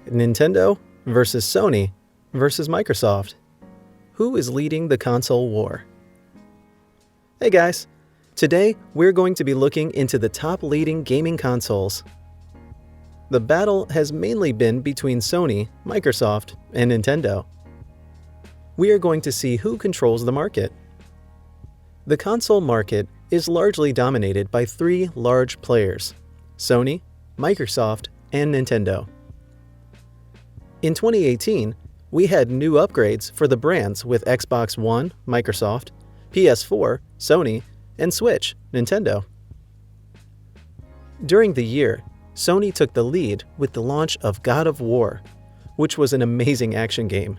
Nintendo versus Sony versus Microsoft. Who is leading the console war? Hey guys! Today we're going to be looking into the top leading gaming consoles. The battle has mainly been between Sony, Microsoft, and Nintendo. We are going to see who controls the market. The console market is largely dominated by three large players: Sony, Microsoft, and Nintendo. In 2018, we had new upgrades for the brands with Xbox One, Microsoft, PS4, Sony, and Switch, Nintendo. During the year, Sony took the lead with the launch of God of War, which was an amazing action game.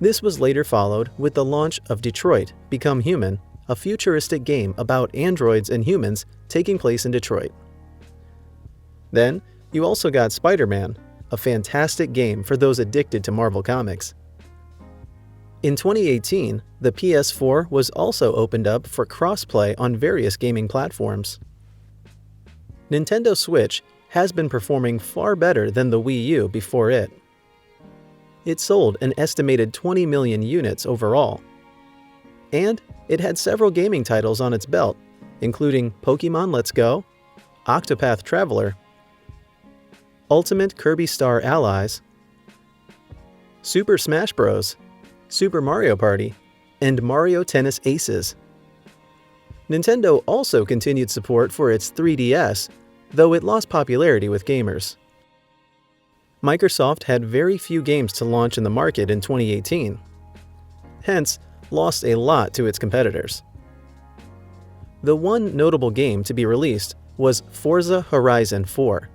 This was later followed with the launch of Detroit: Become Human, a futuristic game about androids and humans taking place in Detroit. Then, you also got Spider-Man, a fantastic game for those addicted to Marvel Comics. In 2018, the PS4 was also opened up for cross-play on various gaming platforms. Nintendo Switch has been performing far better than the Wii U before it. It sold an estimated 20 million units overall. And it had several gaming titles on its belt, including Pokémon Let's Go, Octopath Traveler, Ultimate Kirby Star Allies, Super Smash Bros., Super Mario Party, and Mario Tennis Aces. Nintendo also continued support for its 3DS, though it lost popularity with gamers. Microsoft had very few games to launch in the market in 2018, hence lost a lot to its competitors. The one notable game to be released was Forza Horizon 4,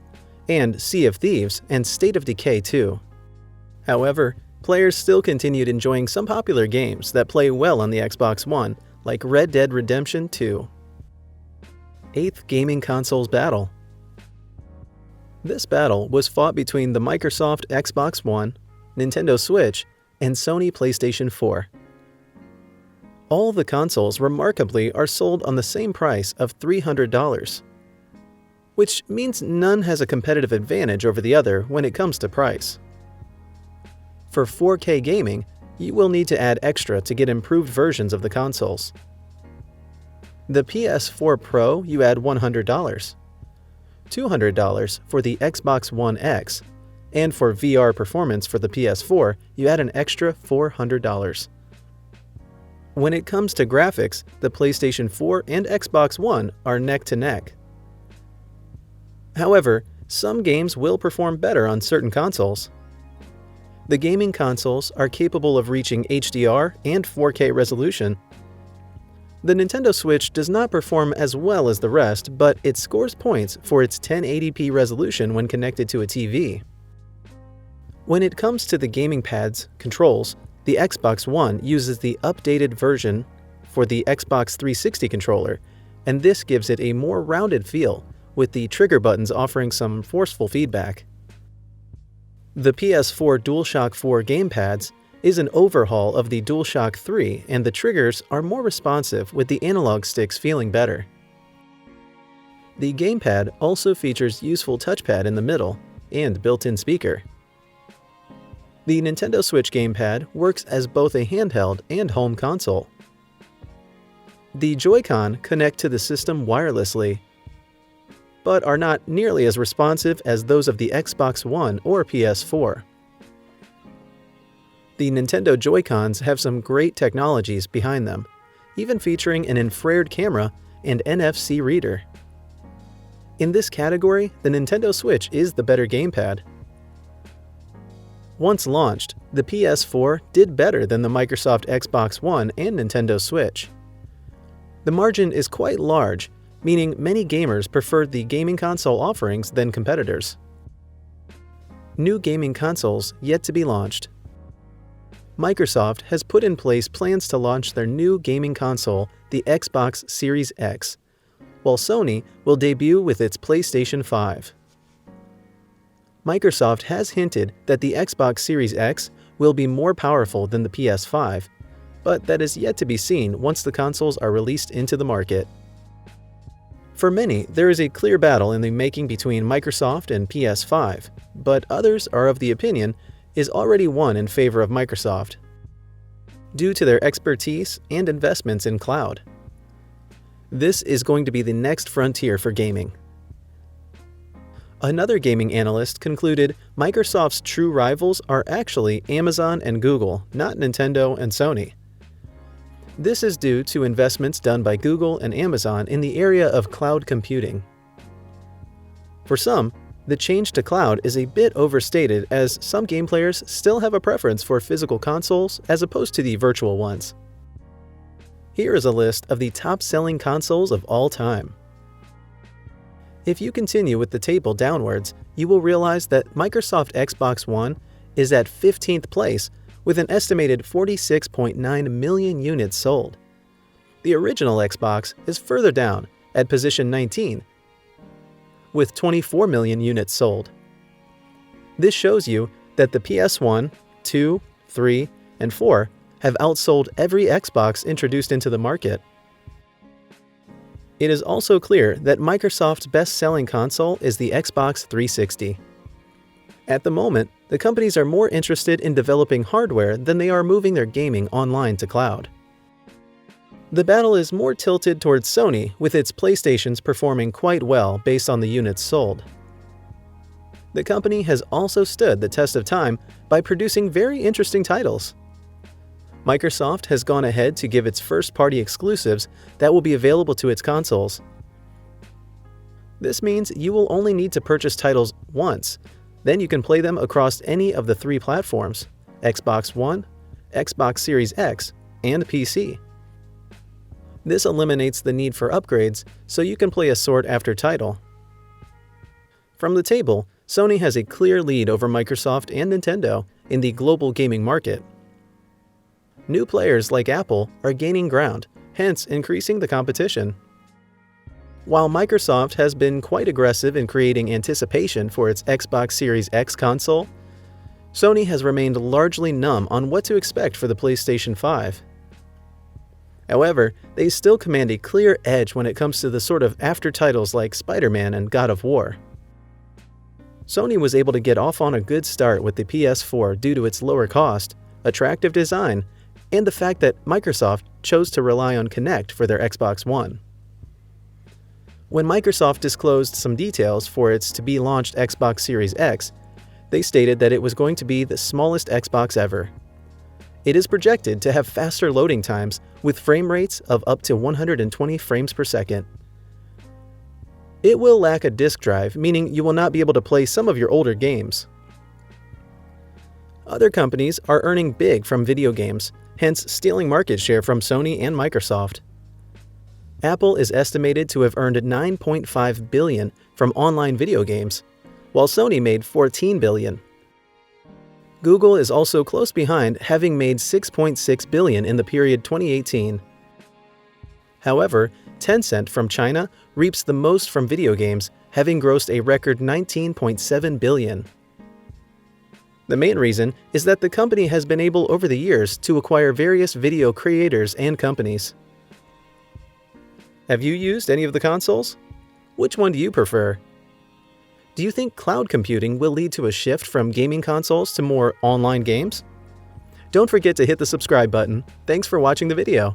and Sea of Thieves and State of Decay 2. However, players still continued enjoying some popular games that play well on the Xbox One, like Red Dead Redemption 2. 8th Gaming Consoles Battle. This battle was fought between the Microsoft Xbox One, Nintendo Switch, and Sony PlayStation 4. All the consoles remarkably are sold on the same price of $300. Which means none has a competitive advantage over the other when it comes to price. For 4K gaming, you will need to add extra to get improved versions of the consoles. The PS4 Pro, you add $100, $200 for the Xbox One X, and for VR performance for the PS4, you add an extra $400. When it comes to graphics, the PlayStation 4 and Xbox One are neck to neck. However, some games will perform better on certain consoles. The gaming consoles are capable of reaching HDR and 4K resolution. The Nintendo Switch does not perform as well as the rest, but it scores points for its 1080p resolution when connected to a TV. When it comes to the gaming pad's controls, the Xbox One uses the updated version for the Xbox 360 controller, and this gives it a more rounded feel, with the trigger buttons offering some forceful feedback. The PS4 DualShock 4 gamepads is an overhaul of the DualShock 3, and the triggers are more responsive with the analog sticks feeling better. The gamepad also features useful touchpad in the middle and built-in speaker. The Nintendo Switch gamepad works as both a handheld and home console. The Joy-Con connect to the system wirelessly, but are not nearly as responsive as those of the Xbox One or PS4. The Nintendo Joy-Cons have some great technologies behind them, even featuring an infrared camera and NFC reader. In this category, the Nintendo Switch is the better gamepad. Once launched, the PS4 did better than the Microsoft Xbox One and Nintendo Switch. The margin is quite large, meaning many gamers preferred the gaming console offerings than competitors. New gaming consoles yet to be launched. Microsoft has put in place plans to launch their new gaming console, the Xbox Series X, while Sony will debut with its PlayStation 5. Microsoft has hinted that the Xbox Series X will be more powerful than the PS5, but that is yet to be seen once the consoles are released into the market. For many, there is a clear battle in the making between Microsoft and PS5, but others are of the opinion is already won in favor of Microsoft, due to their expertise and investments in cloud. This is going to be the next frontier for gaming. Another gaming analyst concluded Microsoft's true rivals are actually Amazon and Google, not Nintendo and Sony. This is due to investments done by Google and Amazon in the area of cloud computing. For some, the change to cloud is a bit overstated, as some game players still have a preference for physical consoles as opposed to the virtual ones. Here is a list of the top-selling consoles of all time. If you continue with the table downwards, you will realize that Microsoft Xbox One is at 15th place with an estimated 46.9 million units sold. The original Xbox is further down at position 19, with 24 million units sold. This shows you that the PS1, 2, 3, and 4 have outsold every Xbox introduced into the market. It is also clear that Microsoft's best-selling console is the Xbox 360. At the moment, the companies are more interested in developing hardware than they are moving their gaming online to cloud. The battle is more tilted towards Sony, with its PlayStations performing quite well based on the units sold. The company has also stood the test of time by producing very interesting titles. Microsoft has gone ahead to give its first-party exclusives that will be available to its consoles. This means you will only need to purchase titles once, then you can play them across any of the 3 platforms: Xbox One, Xbox Series X, and PC. This eliminates the need for upgrades, so you can play a sought-after title. From the table, Sony has a clear lead over Microsoft and Nintendo in the global gaming market. New players like Apple are gaining ground, hence increasing the competition. While Microsoft has been quite aggressive in creating anticipation for its Xbox Series X console, Sony has remained largely numb on what to expect for the PlayStation 5. However, they still command a clear edge when it comes to the sort of after titles like Spider-Man and God of War. Sony was able to get off on a good start with the PS4 due to its lower cost, attractive design, and the fact that Microsoft chose to rely on Kinect for their Xbox One. When Microsoft disclosed some details for its to-be-launched Xbox Series X, they stated that it was going to be the smallest Xbox ever. It is projected to have faster loading times with frame rates of up to 120 frames per second. It will lack a disk drive, meaning you will not be able to play some of your older games. Other companies are earning big from video games, hence stealing market share from Sony and Microsoft. Apple is estimated to have earned $9.5 billion from online video games, while Sony made $14 billion. Google is also close behind, having made $6.6 billion in the period 2018. However, Tencent from China reaps the most from video games, having grossed a record $19.7 billion. The main reason is that the company has been able over the years to acquire various video creators and companies. Have you used any of the consoles? Which one do you prefer? Do you think cloud computing will lead to a shift from gaming consoles to more online games? Don't forget to hit the subscribe button. Thanks for watching the video.